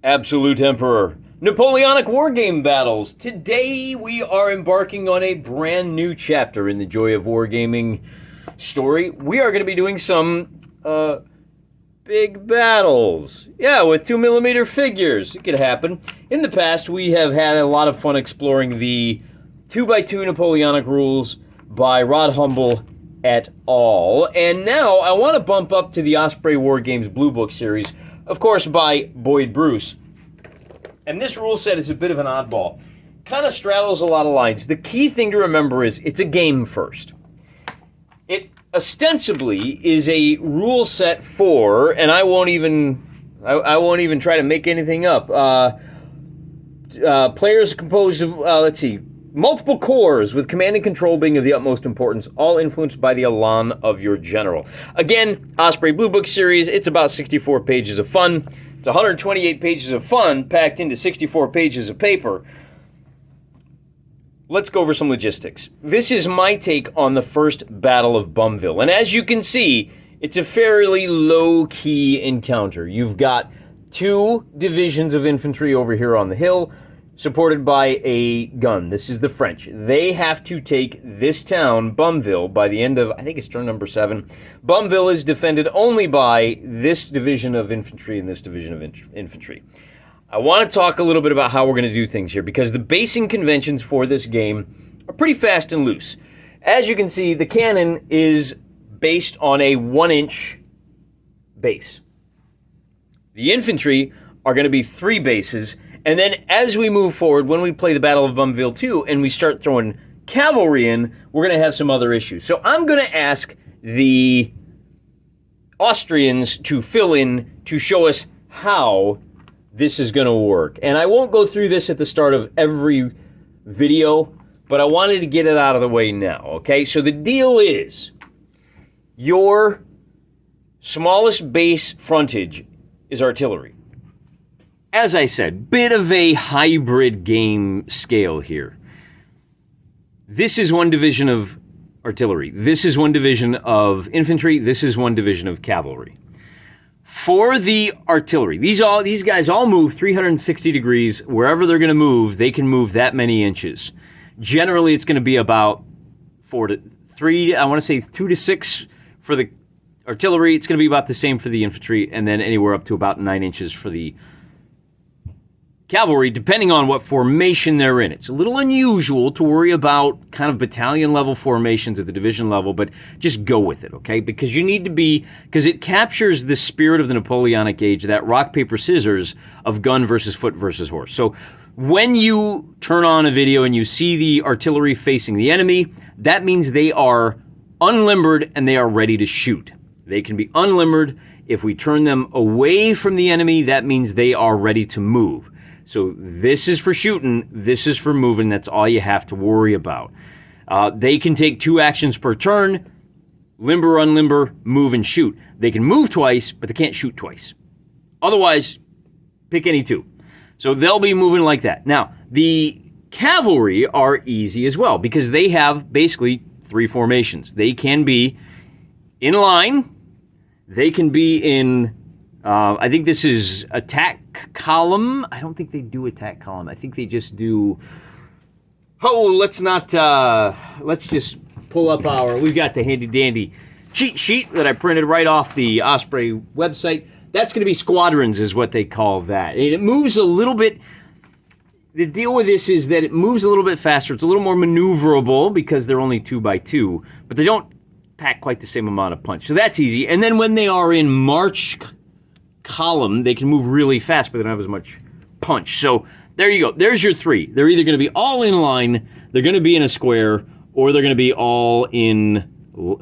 Absolute Emperor. Napoleonic Wargame Battles. Today we are embarking on a brand new chapter in the Joy of Wargaming story. We are going to be doing some big battles. Yeah, with 2mm figures. It could happen. In the past, we have had a lot of fun exploring the 2x2 Napoleonic rules by Rod Humble et al. And now I want to bump up to the Osprey Wargames Blue Book series, of course by Boyd Bruce. And this rule set is a bit of an oddball. Kind of straddles a lot of lines. The key thing to remember is it's a game first. It ostensibly is a rule set for, and I won't even try to make anything up. Players composed of, multiple corps with command and control being of the utmost importance, all influenced by the elan of your general. Again, Osprey Blue Book series, it's about 64 pages of fun. It's 128 pages of fun packed into 64 pages of paper. Let's go over some logistics. This is my take on the first Battle of Bumville. And as you can see, it's a fairly low-key encounter. You've got two divisions of infantry over here on the hill, supported by a gun. This is the French. They have to take this town, Bumville, by the end of, I think it's turn number 7. Bumville is defended only by this division of infantry and this division of infantry. I want to talk a little bit about how we're going to do things here, because the basing conventions for this game are pretty fast and loose. As you can see, the cannon is based on a 1-inch base. The infantry are going to be 3 bases. And then as we move forward, when we play the Battle of Bumville 2 and we start throwing cavalry in, we're going to have some other issues. So I'm going to ask the Austrians to fill in to show us how this is going to work. And I won't go through this at the start of every video, but I wanted to get it out of the way now, okay? So the deal is your smallest base frontage is artillery. As I said, bit of a hybrid game scale here. This is one division of artillery. This is one division of infantry. This is one division of cavalry. For the artillery, these guys all move 360 degrees. Wherever they're going to move, they can move that many inches. Generally, it's going to be about 4 to 3, I want to say 2 to 6 for the artillery. It's going to be about the same for the infantry, and then anywhere up to about 9 inches for the cavalry, depending on what formation they're in. It's a little unusual to worry about kind of battalion level formations at the division level, but just go with it, okay? Because you need to be, because it captures the spirit of the Napoleonic Age, that rock, paper, scissors of gun versus foot versus horse. So when you turn on a video and you see the artillery facing the enemy, that means they are unlimbered and they are ready to shoot. They can be unlimbered. If we turn them away from the enemy, that means they are ready to move. So this is for shooting, this is for moving, that's all you have to worry about. They can take 2 actions per turn, limber, unlimber, move, and shoot. They can move twice, but they can't shoot twice. Otherwise, pick any 2. So they'll be moving like that. Now, the cavalry are easy as well, because they have basically 3 formations. They can be in line, they can be in, I think this is attack column. I don't think they do attack column. I think they just do, let's just pull up we've got the handy dandy cheat sheet that I printed right off the Osprey website. That's going to be squadrons is what they call that. And it moves a little bit. The deal with this is that it moves a little bit faster. It's a little more maneuverable because they're only 2x2, but they don't pack quite the same amount of punch. So that's easy. And then when they are in march column, they can move really fast, but they don't have as much punch. So there you go. There's your 3. They're either going to be all in line, they're going to be in a square, or they're going to be all in,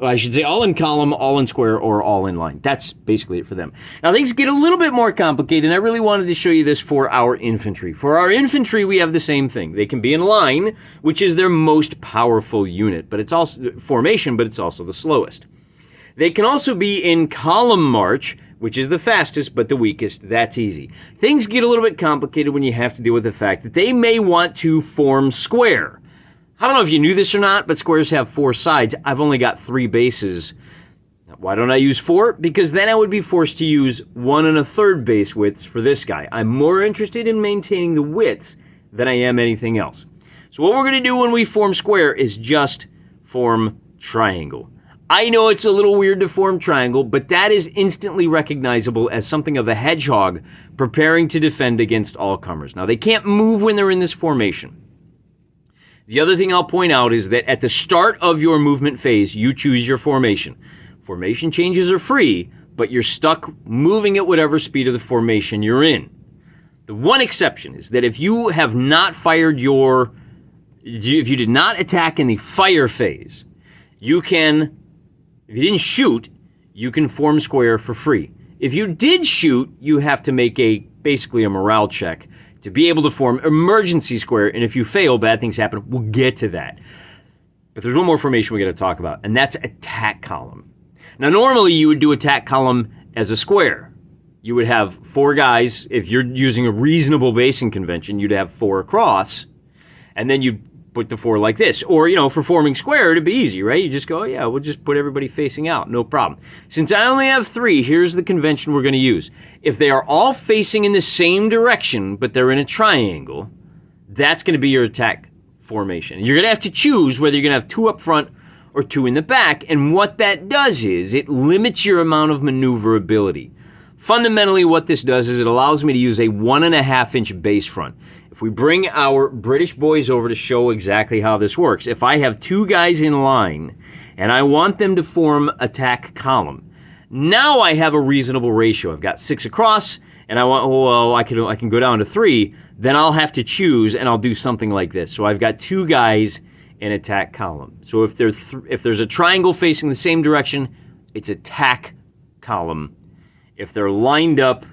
I should say all in column, all in square, or all in line. That's basically it for them. Now things get a little bit more complicated, and I really wanted to show you this for our infantry. For our infantry, we have the same thing. They can be in line, which is their most powerful unit, but it's also formation, but it's also the slowest. They can also be in column march, which is the fastest but the weakest. That's easy. Things get a little bit complicated when you have to deal with the fact that they may want to form square. I don't know if you knew this or not, but squares have 4 sides. I've only got 3 bases. Now, why don't I use 4? Because then I would be forced to use 1 1/3 base widths for this guy. I'm more interested in maintaining the widths than I am anything else. So what we're going to do when we form square is just form triangle. I know it's a little weird to form triangle, but that is instantly recognizable as something of a hedgehog preparing to defend against all comers. Now, they can't move when they're in this formation. The other thing I'll point out is that at the start of your movement phase, you choose your formation. Formation changes are free, but you're stuck moving at whatever speed of the formation you're in. The one exception is that if you have not fired if you did not attack in the fire phase, you can, if you didn't shoot, you can form square for free. If you did shoot, you have to make basically a morale check to be able to form emergency square, and if you fail, bad things happen. We'll get to that. But there's one more formation we got to talk about, and that's attack column. Now, normally you would do attack column as a square. You would have 4 guys. If you're using a reasonable basing convention, you'd have 4 across, and then you'd put the 4 like this. Or, for forming square, it'd be easy, right? You just go, yeah, we'll just put everybody facing out, no problem. Since I only have 3, here's the convention we're going to use. If they are all facing in the same direction, but they're in a triangle, that's going to be your attack formation. You're going to have to choose whether you're going to have 2 up front or 2 in the back, and what that does is it limits your amount of maneuverability. Fundamentally, what this does is it allows me to use a 1.5-inch base front. If we bring our British boys over to show exactly how this works, if I have 2 guys in line and I want them to form attack column, now I have a reasonable ratio. I've got 6 across, and I can go down to 3. Then I'll have to choose, and I'll do something like this. So I've got 2 guys in attack column. So if there's a triangle facing the same direction, it's attack column. If they're lined up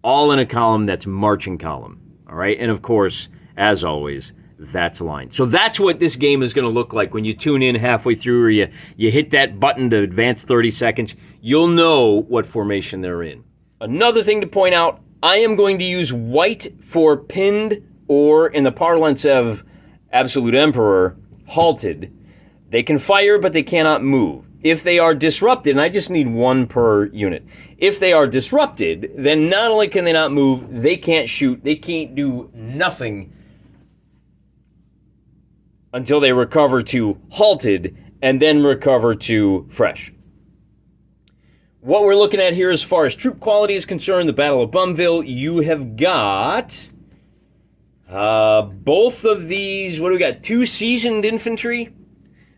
all in a column, that's marching column. All right, and of course, as always, that's line. So that's what this game is going to look like when you tune in halfway through, or you hit that button to advance 30 seconds. You'll know what formation they're in. Another thing to point out, I am going to use white for pinned, or in the parlance of Absolute Emperor, halted. They can fire, but they cannot move. If they are disrupted, and I just need 1 per unit. If they are disrupted, then not only can they not move, they can't shoot, they can't do nothing until they recover to halted and then recover to fresh. What we're looking at here as far as troop quality is concerned, the Battle of Bumville, you have got both of these, what do we got? 2 seasoned infantry,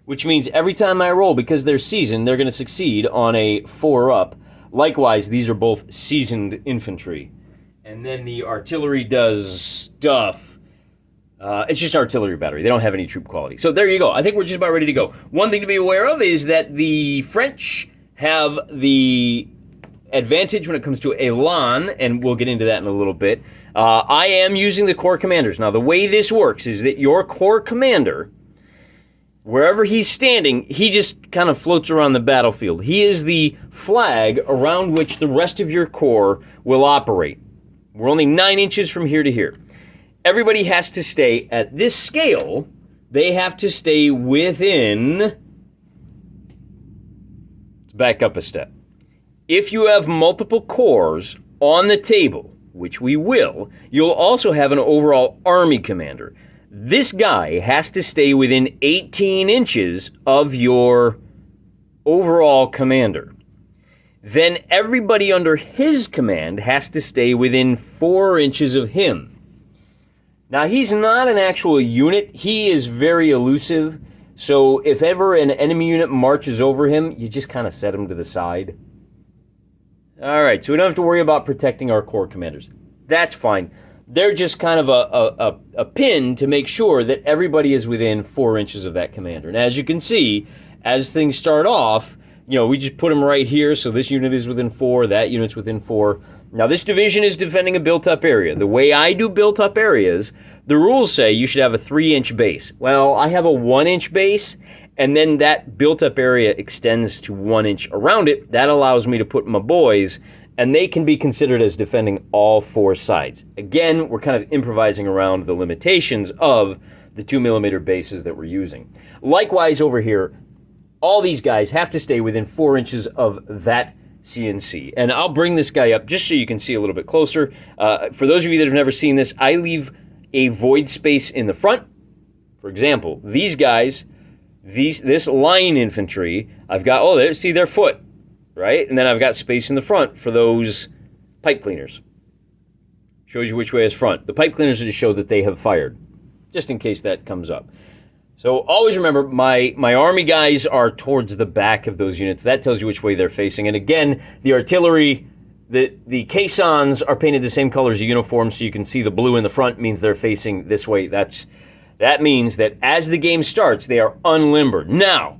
which means every time I roll, because they're seasoned, they're going to succeed on a 4-up. Likewise, these are both seasoned infantry. And then the artillery does stuff. It's just artillery battery. They don't have any troop quality. So there you go. I think we're just about ready to go. One thing to be aware of is that the French have the advantage when it comes to Elan, and we'll get into that in a little bit. I am using the corps commanders. Now, the way this works is that your corps commander, wherever he's standing, he just kind of floats around the battlefield. He is the flag around which the rest of your corps will operate. We're only 9 inches from here to here. Everybody has to stay at this scale. They have to stay within... Let's back up a step. If you have multiple corps on the table, which we will, you'll also have an overall army commander. This guy has to stay within 18 inches of your overall commander. Then everybody under his command has to stay within 4 inches of him. Now, he's not an actual unit. He is very elusive. So if ever an enemy unit marches over him, you just kind of set him to the side. All right, so we don't have to worry about protecting our corps commanders. That's fine. They're just kind of a pin to make sure that everybody is within 4 inches of that commander. And as you can see, as things start off, we just put them right here. So this unit is within 4, that unit's within 4. Now, this division is defending a built-up area. The way I do built-up areas, the rules say you should have a 3-inch base. Well, I have a 1-inch base, and then that built-up area extends to 1 inch around it. That allows me to put my boys, and they can be considered as defending all 4 sides. Again, we're kind of improvising around the limitations of the 2mm bases that we're using. Likewise over here, all these guys have to stay within 4 inches of that CNC. And I'll bring this guy up just so you can see a little bit closer. For those of you that have never seen this, I leave a void space in the front. For example, these guys, this line infantry, I've got, oh, there, see their foot, right? And then I've got space in the front for those pipe cleaners. Shows you which way is front. The pipe cleaners are to show that they have fired, just in case that comes up. So always remember, my army guys are towards the back of those units. That tells you which way they're facing. And again, the artillery, the caissons are painted the same color as the uniform, so you can see the blue in the front means they're facing this way. That means that as the game starts, they are unlimbered. Now,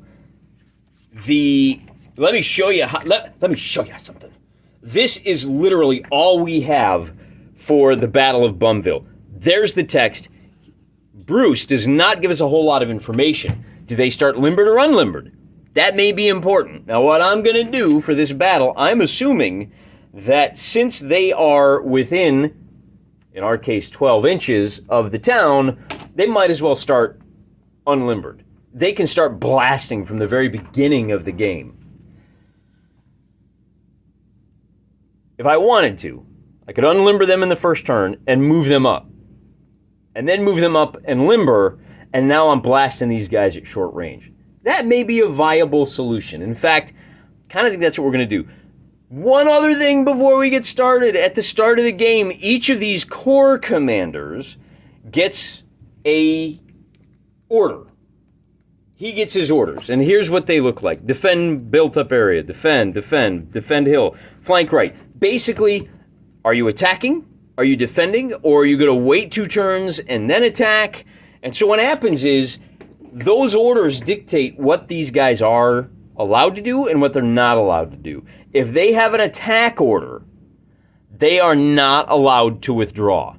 let me show you something. This is literally all we have for the Battle of Bumville. There's the text. Bruce does not give us a whole lot of information. Do they start limbered or unlimbered? That may be important. Now, what I'm going to do for this battle, I'm assuming that since they are within, in our case, 12 inches of the town, they might as well start unlimbered. They can start blasting from the very beginning of the game. If I wanted to, I could unlimber them in the first turn and move them up. And then move them up and limber, and now I'm blasting these guys at short range. That may be a viable solution. In fact, kind of think that's what we're going to do. One other thing before we get started. At the start of the game, each of these corps commanders gets a order. He gets his orders, and here's what they look like. Defend built-up area, defend hill, flank right. Basically, are you attacking? Are you defending? Or are you going to wait 2 turns and then attack? And so what happens is those orders dictate what these guys are allowed to do and what they're not allowed to do. If they have an attack order, they are not allowed to withdraw.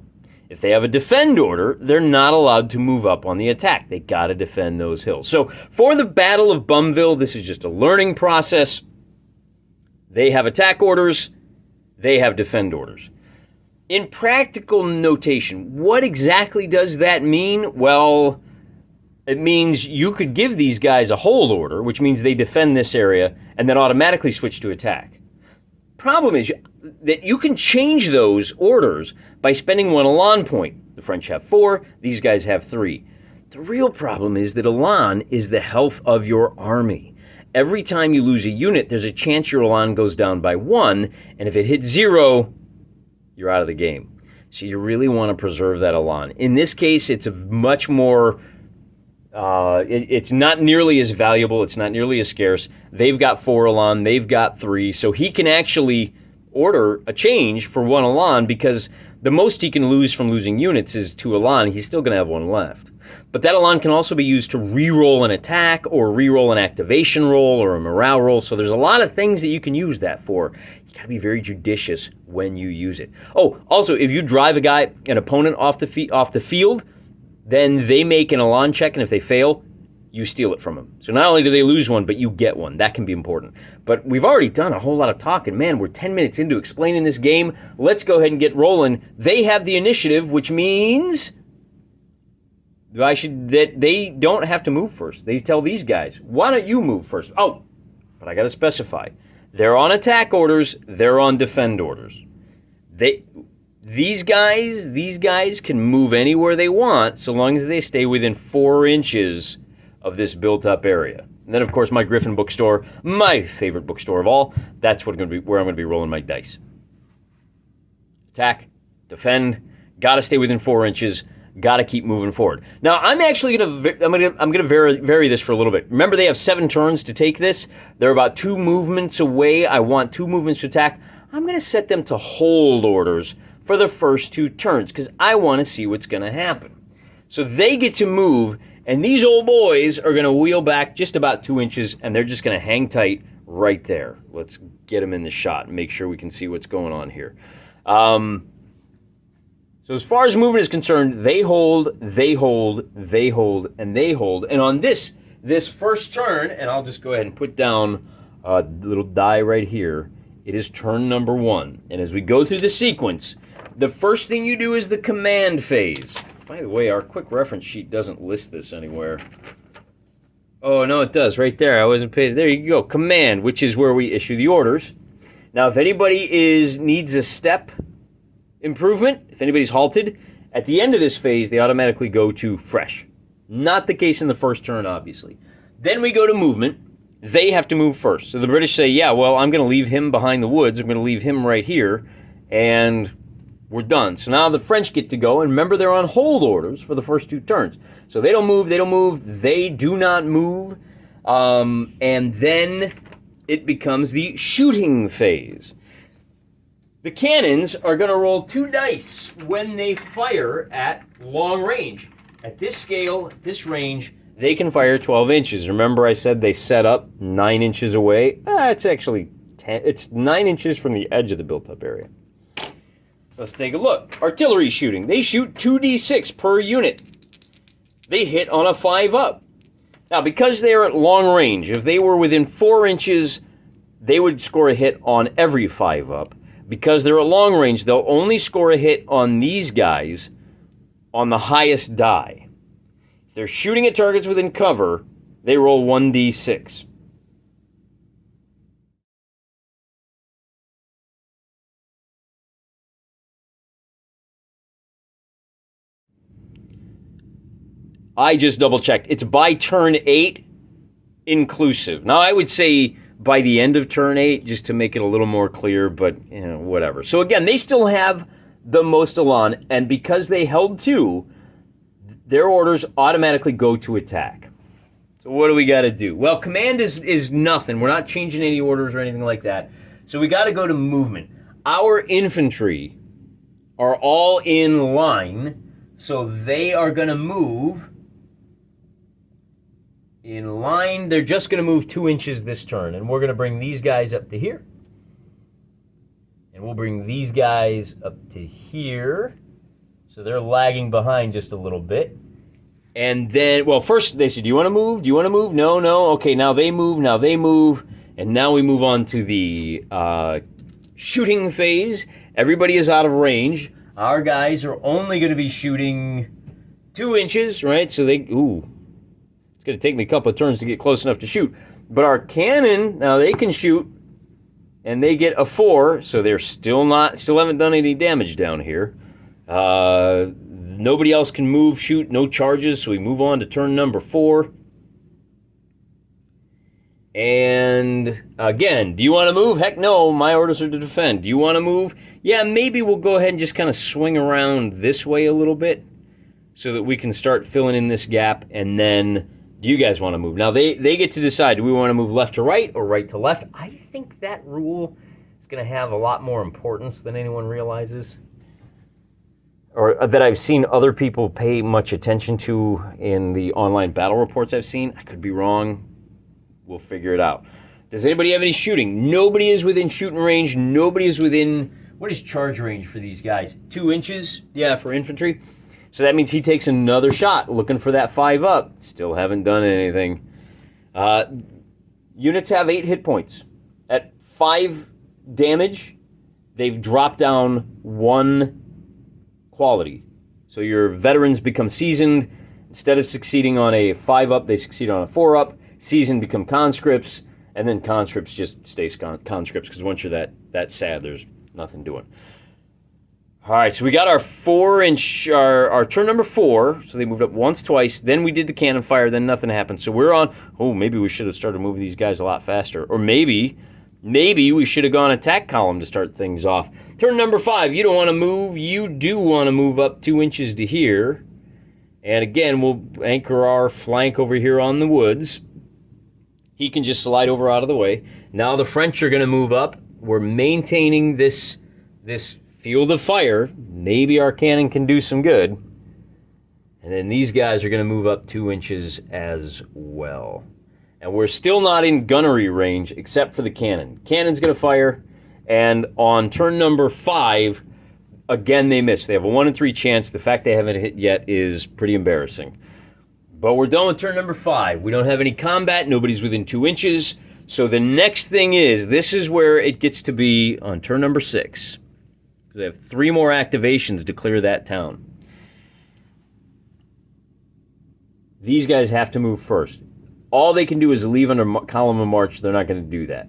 If they have a defend order, they're not allowed to move up on the attack. They got to defend those hills. So for the Battle of Bumville, this is just a learning process. They have attack orders. They have defend orders. In practical notation, what exactly does that mean? Well, it means you could give these guys a hold order, which means they defend this area, and then automatically switch to attack. Problem is that you can change those orders by spending 1 Elan point. The French have 4, these guys have 3. The real problem is that Elan is the health of your army. Every time you lose a unit, there's a chance your Elan goes down by 1, and if it hits 0, you're out of the game. So you really want to preserve that Elan. In this case, it's a much more, it's not nearly as valuable, it's not nearly as scarce. They've got 4 Elan, they've got 3, so he can actually order a change for 1 Elan because the most he can lose from losing units is 2 Elan. He's still going to have 1 left. But that Elan can also be used to re-roll an attack or re-roll an activation roll or a morale roll. So there's a lot of things that you can use that for. You got to be very judicious when you use it. Oh, also, if you drive an opponent off the field, then they make an Elan check, and if they fail, you steal it from them. So not only do they lose 1, but you get 1. That can be important. But we've already done a whole lot of talking. Man, we're 10 minutes into explaining this game. Let's go ahead and get rolling. They have the initiative, which means that they don't have to move first. They tell these guys, why don't you move first? Oh, but I got to specify. They're on attack orders. They're on defend orders. These guys can move anywhere they want so long as they stay within 4 inches of this built-up area. And then, of course, my Griffin bookstore, my favorite bookstore of all, that's where I'm going to be rolling my dice. Attack, defend, got to stay within 4 inches. Got to keep moving forward. Now, I'm actually going to vary this for a little bit. Remember, they have 7 turns to take this. They're about 2 movements away. I want 2 movements to attack. I'm going to set them to hold orders for the first 2 turns because I want to see what's going to happen. So they get to move, and these old boys are going to wheel back just about 2 inches, and they're just going to hang tight right there. Let's get them in the shot and make sure we can see what's going on here. So as far as movement is concerned, they hold, they hold, they hold, and they hold. And on this first turn, and I'll just go ahead and put down a little die right here, it is turn number 1. And as we go through the sequence, the first thing you do is the command phase. By the way, our quick reference sheet doesn't list this anywhere. Oh, no, it does. Right there. I wasn't paid. There you go. Command, which is where we issue the orders. Now, if anybody needs a step improvement, if anybody's halted, at the end of this phase, they automatically go to fresh. Not the case in the first turn, obviously. Then we go to movement. They have to move first. So the British say, yeah, well, I'm going to leave him behind the woods. I'm going to leave him right here. And we're done. So now the French get to go. And remember, they're on hold orders for the first 2 turns. So they don't move. They don't move. They do not move. And then it becomes the shooting phase. The cannons are going to roll 2 dice when they fire at long range. At this scale, at this range, they can fire 12 inches. Remember I said they set up 9 inches away? It's actually 10. It's 9 inches from the edge of the built-up area. So let's take a look. Artillery shooting. They shoot 2d6 per unit. They hit on a 5-up. Now, because they're at long range, if they were within 4 inches, they would score a hit on every 5-up. Because they're at long range, they'll only score a hit on these guys on the highest die. If they're shooting at targets within cover, they roll 1d6. I just double-checked. It's by turn 8 inclusive. Now, I would say by the end of turn 8, just to make it a little more clear, but, whatever. So, again, they still have the most elan, and because they held 2, their orders automatically go to attack. So what do we got to do? Well, command is nothing. We're not changing any orders or anything like that. So we got to go to movement. Our infantry are all in line, so they are going to move in line. They're just going to move 2 inches this turn, and we're going to bring these guys up to here. And we'll bring these guys up to here. So they're lagging behind just a little bit. And then, well, first they said, do you want to move? Do you want to move? No, no. Okay, now they move. Now they move. And now we move on to the shooting phase. Everybody is out of range. Our guys are only going to be shooting 2 inches, right? So they, it's going to take me a couple of turns to get close enough to shoot. But our cannon, now they can shoot, and they get a 4, so they're still haven't done any damage down here. Nobody else can move, shoot, no charges, so we move on to turn number 4. And again, do you want to move? Heck no, my orders are to defend. Do you want to move? Yeah, maybe we'll go ahead and just kind of swing around this way a little bit so that we can start filling in this gap. And then, do you guys want to move? Now, they get to decide, do we want to move left to right or right to left? I think that rule is going to have a lot more importance than anyone realizes, or that I've seen other people pay much attention to in the online battle reports I've seen. I could be wrong. We'll figure it out. Does anybody have any shooting? Nobody is within shooting range. Nobody is within, what is charge range for these guys? 2 inches? Yeah, for infantry. So that means he takes another shot looking for that 5-up. Still haven't done anything. Units have 8 hit points. At 5 damage, they've dropped down 1 quality. So your veterans become seasoned. Instead of succeeding on a 5-up, they succeed on a 4-up. Seasoned become conscripts, and then conscripts just stay conscripts, because once you're that sad, there's nothing doing. All right, so we got our 4-inch, our turn number 4. So they moved up once, twice. Then we did the cannon fire. Then nothing happened. So we're on. Oh, maybe we should have started moving these guys a lot faster. Or maybe we should have gone attack column to start things off. Turn number 5. You don't want to move. You do want to move up 2 inches to here. And again, we'll anchor our flank over here on the woods. He can just slide over out of the way. Now the French are going to move up. We're maintaining this field of fire. Maybe our cannon can do some good. And then these guys are going to move up 2 inches as well. And we're still not in gunnery range except for the cannon. Cannon's going to fire. And on turn number 5, again, they miss. They have a 1 in 3 chance. The fact they haven't hit yet is pretty embarrassing. But we're done with turn number 5. We don't have any combat. Nobody's within 2 inches. So the next thing is, this is where it gets to be on turn number 6. They have 3 more activations to clear that town. These guys have to move first. all they can do is leave under column of march. They're not going to do that.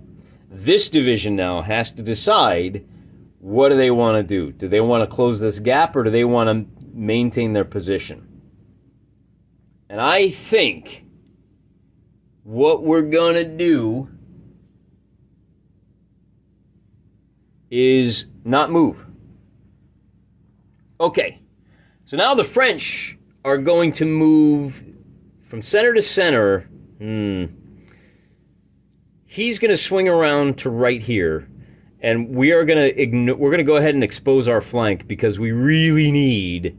This division now has to decide, what do they want to do? Do they want to close this gap, or do they want to maintain their position? And I think what we're going to do is not move. Okay, so now the French are going to move from center to center. He's going to swing around to right here, and we're going to go ahead and expose our flank because we really need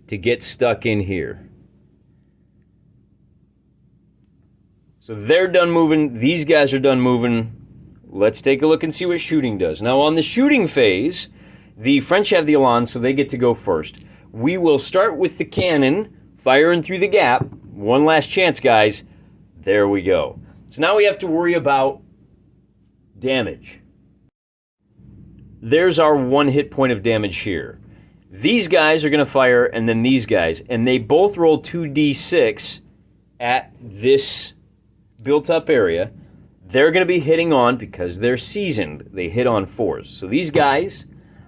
to get stuck in here. So they're done moving. These guys are done moving. Let's take a look and see what shooting does. Now, on the shooting phase, the French have the elan, so they get to go first. We will start with the cannon firing through the gap. One last chance, guys. There we go. So now we have to worry about damage. There's our 1 hit point of damage here. These guys are going to fire, and then these guys. And they both roll 2d6 at this built-up area. They're going to be hitting on, because they're seasoned, they hit on 4s. So these guys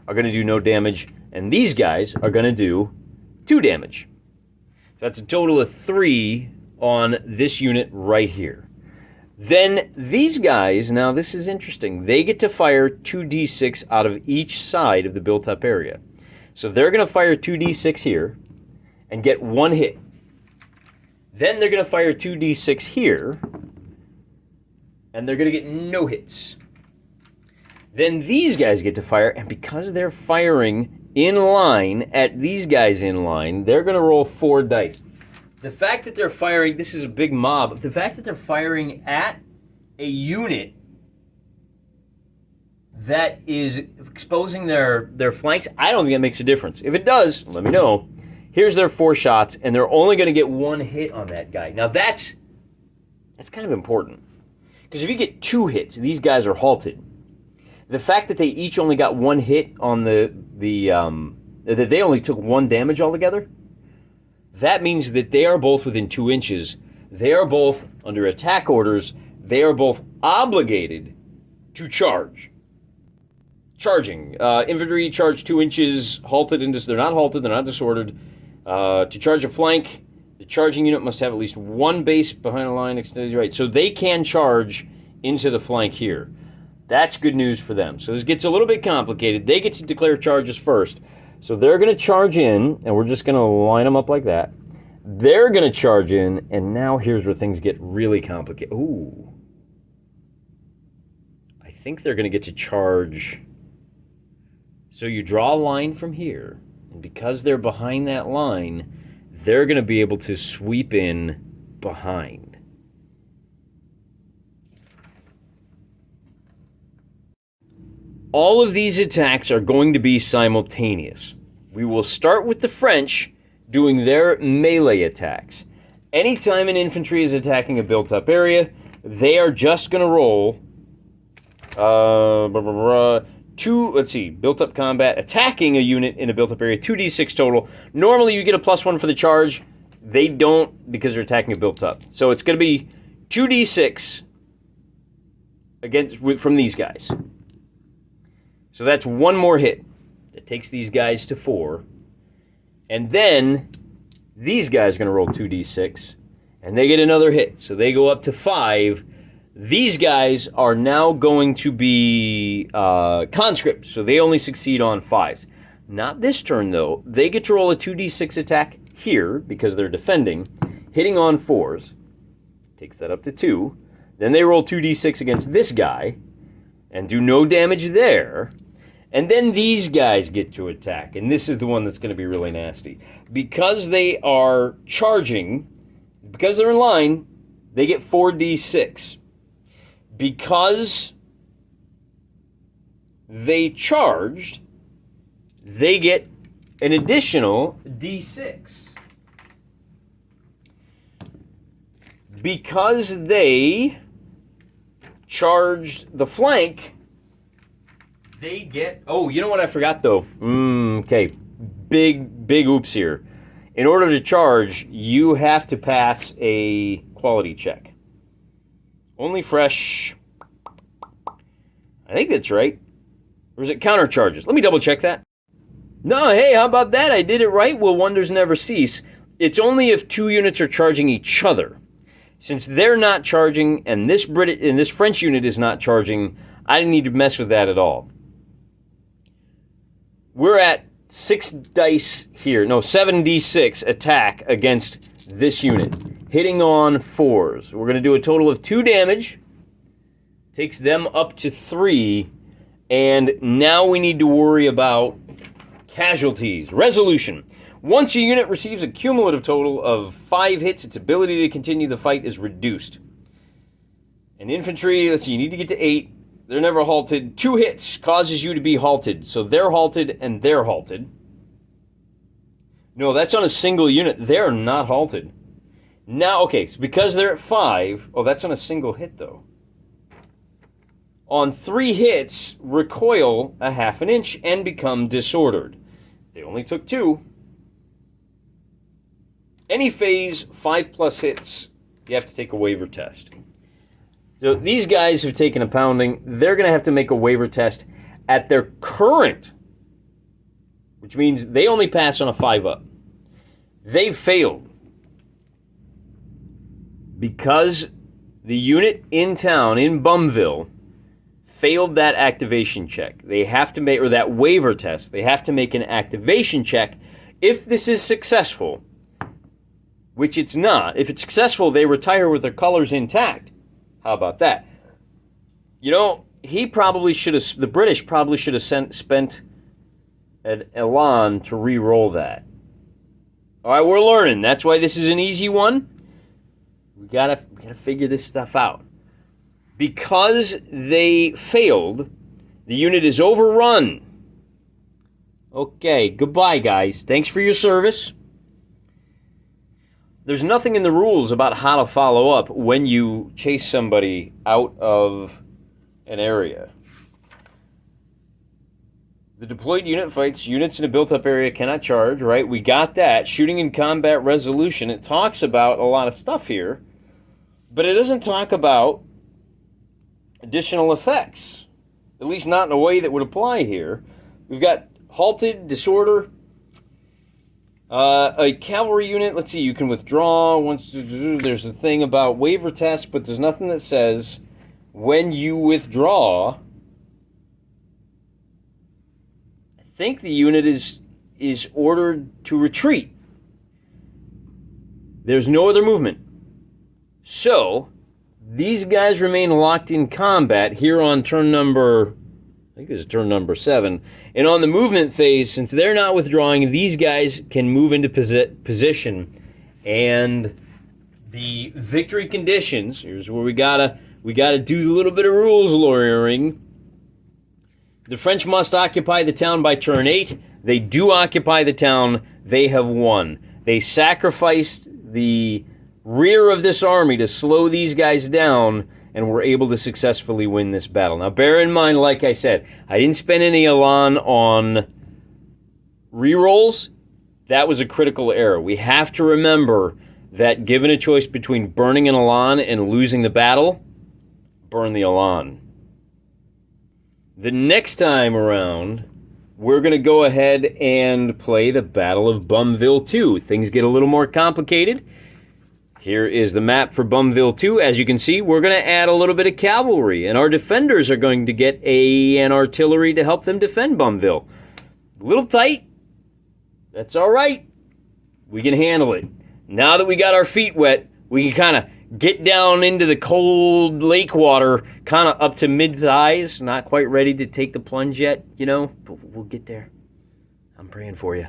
are going to do no damage, and these guys are going to do 2 damage. So that's a total of 3 on this unit right here. Then these guys, now this is interesting, they get to fire 2d6 out of each side of the built-up area. So they're going to fire 2d6 here and get 1 hit. Then they're going to fire 2d6 here, and they're going to get no hits. Then these guys get to fire, and because they're firing in line at these guys in line, they're going to roll 4 dice. The fact that they're firing, this is a big mob, the fact that they're firing at a unit that is exposing their flanks, I don't think that makes a difference. If it does, let me know. Here's their 4 shots, and they're only going to get 1 hit on that guy. Now that's kind of important, because if you get 2 hits, these guys are halted. The fact that they each only got 1 hit on that they only took 1 damage altogether, that means that they are both within 2 inches. They are both under attack orders. They are both obligated to charge. Charging. Infantry charge 2 inches, halted, they're not halted, they're not disordered. To charge a flank, the charging unit must have at least 1 base behind a line extended right. So they can charge into the flank here. That's good news for them. So this gets a little bit complicated. They get to declare charges first. So they're going to charge in, and we're just going to line them up like that. They're going to charge in, and now here's where things get really complicated. Ooh. I think they're going to get to charge. So you draw a line from here, and because they're behind that line, they're going to be able to sweep in behind. All of these attacks are going to be simultaneous. We will start with the French doing their melee attacks. Anytime an infantry is attacking a built-up area, they are just going to roll built-up combat, attacking a unit in a built-up area, 2d6 total. Normally you get a +1 for the charge. They don't, because they're attacking a built-up. So it's going to be 2d6 from these guys. So that's 1 more hit. That takes these guys to 4. And then these guys are going to roll 2d6, and they get another hit. So they go up to 5. These guys are now going to be conscripts, so they only succeed on 5s. Not this turn, though. They get to roll a 2d6 attack here, because they're defending, hitting on 4s. Takes that up to 2. Then they roll 2d6 against this guy, and do no damage there. And then these guys get to attack, and this is the one that's going to be really nasty. Because they are charging, because they're in line, they get 4d6. Because they charged, they get an additional d6. Because they charged the flank, they get... Oh, you know what I forgot, though? Okay. Big oops here. In order to charge, you have to pass a quality check. Only fresh. I think that's right. Or is it counter charges? Let me double check that. No, hey, how about that? I did it right. Will wonders never cease? It's only if 2 units are charging each other. Since they're not charging and this French unit is not charging, I didn't need to mess with that at all. We're at 6 dice here. No, 7d6 attack against this unit. Hitting on 4s. We're going to do a total of 2 damage. Takes them up to 3. And now we need to worry about Casualties Resolution. Once a unit receives a cumulative total of 5 hits, its ability to continue the fight is reduced. And infantry, let's see, you need to get to 8. They're never halted. 2 hits causes you to be halted. So they're halted and they're halted. No, that's on a single unit. They're not halted. Now, okay, so because they're at 5, oh, that's on a single hit, though. On 3 hits, recoil a half an inch and become disordered. They only took 2. Any phase, 5+ hits, you have to take a waiver test. So these guys who've taken a pounding, they're going to have to make a waiver test at their current, which means they only pass on a 5-up. They've failed. Because the unit in town, in Bumville, failed that activation check. They have to make, or that waiver test, they have to make an activation check. If this is successful, which it's not, if it's successful, they retire with their colors intact. How about that? You know, the British probably should have spent an elan to re-roll that. All right, we're learning. That's why this is an easy one. We gotta figure this stuff out. Because they failed, the unit is overrun. Okay, goodbye, guys. Thanks for your service. There's nothing in the rules about how to follow up when you chase somebody out of an area. The deployed unit fights units in a built-up area cannot charge, right? We got that. Shooting in combat resolution. It talks about a lot of stuff here, but it doesn't talk about additional effects, at least not in a way that would apply here. We've got halted, disorder, a cavalry unit. Let's see, you can withdraw once. There's a thing about waiver test, but there's nothing that says when you withdraw. I think the unit is ordered to retreat. There's no other movement. So these guys remain locked in combat here on turn number, I think this is turn number 7. And on the movement phase, since they're not withdrawing, these guys can move into position. And the victory conditions, here's where we gotta do a little bit of rules lawyering. The French must occupy the town by turn 8. They do occupy the town. They have won. They sacrificed the rear of this army to slow these guys down, and were able to successfully win this battle. Now, bear in mind, like I said, I didn't spend any elan on rerolls. That was a critical error. We have to remember that given a choice between burning an elan and losing the battle, burn the elan. The next time around, we're going to go ahead and play the Battle of Bumville 2. Things get a little more complicated. Here is the map for Bumville 2. As you can see, we're going to add a little bit of cavalry, and our defenders are going to get an artillery to help them defend Bumville. A little tight. That's all right. We can handle it. Now that we got our feet wet, we can kind of get down into the cold lake water, kind of up to mid-thighs. Not quite ready to take the plunge yet, you know, but we'll get there. I'm praying for you.